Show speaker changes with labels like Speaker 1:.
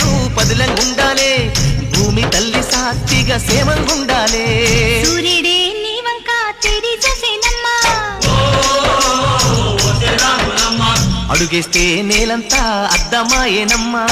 Speaker 1: ఏడు పదులంగుండాలే భూమి తల్లి సాక్షిగా సేమంగుండాలే
Speaker 2: సూర్యుడే నీ వంక తిరిగి చూసేనమ్మా
Speaker 1: అడుగేస్తే నేలంతా అద్దమాయేనమ్మా